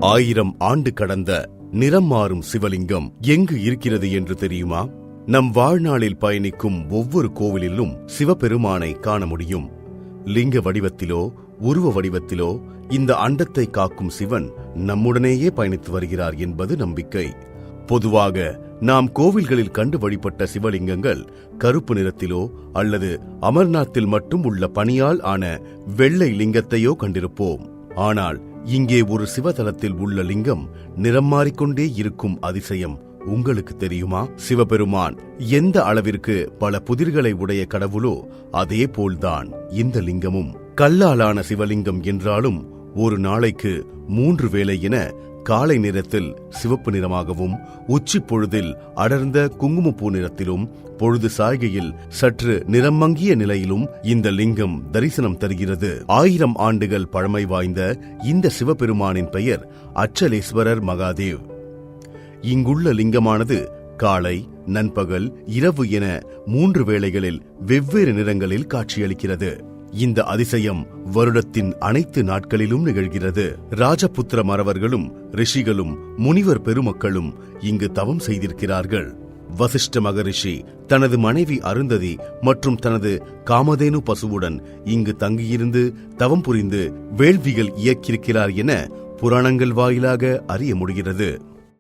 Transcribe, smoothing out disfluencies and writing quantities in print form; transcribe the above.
1000 ஆண்டு கடந்த நிறம் மாறும் சிவலிங்கம் எங்கு இருக்கிறது என்று தெரியுமா? நம் வாழ்நாளில் பயணிக்கும் ஒவ்வொரு கோவிலிலும் சிவபெருமானை காண முடியும். லிங்க வடிவத்திலோ உருவ வடிவத்திலோ இந்த அண்டத்தை காக்கும் சிவன் நம்முடனேயே பயணித்து வருகிறார் என்பது நம்பிக்கை. பொதுவாக நாம் கோவில்களில் கண்டு வழிபட்ட சிவலிங்கங்கள் கருப்பு நிறத்திலோ அல்லது அமர்நாத்தில் மட்டும் உள்ள பனியால் ஆன வெள்ளை லிங்கத்தையோ கண்டிருப்போம். ஆனால் இங்கே ஒரு சிவதலத்தில் உள்ள லிங்கம் நிறம் மாறிக்கொண்டே இருக்கும் அதிசயம் உங்களுக்கு தெரியுமா? சிவபெருமான் எந்த அளவிற்கு பல புதிர்களை உடைய கடவுளோ அதே போல்தான் இந்த லிங்கமும். கல்லாலான சிவலிங்கம் என்றாலும் ஒரு நாளைக்கு 3 வேளை என காலை நேரத்தில் சிவப்பு நிறமாகவும், உச்சி பொழுதில் அடர்ந்த குங்குமப்பூ நிறத்திலும், பொழுது சாய்கையில் சற்று நிறம் மங்கிய நிலையிலும் இந்த லிங்கம் தரிசனம் தருகிறது. 1000 ஆண்டுகள் பழமை வாய்ந்த இந்த சிவபெருமானின் பெயர் அச்சலேஸ்வரர் மகாதேவ். இங்குள்ள லிங்கமானது காலை, நண்பகல், இரவு என 3 வேளைகளில் வெவ்வேறு நிறங்களில் காட்சியளிக்கிறது. இந்த அதிசயம் வருடத்தின் அனைத்து நாட்களிலும் நிகழ்கிறது. ராஜபுத்திர மறவர்களும் ரிஷிகளும் முனிவர் பெருமக்களும் இங்கு தவம் செய்திருக்கிறார்கள். வசிஷ்ட மகரிஷி தனது மனைவி அருந்ததி மற்றும் தனது காமதேனு பசுவுடன் இங்கு தங்கியிருந்து தவம் புரிந்து வேள்விகள் இயக்கியிருக்கிறார் என புராணங்கள் வாயிலாக அறிய முடிகிறது.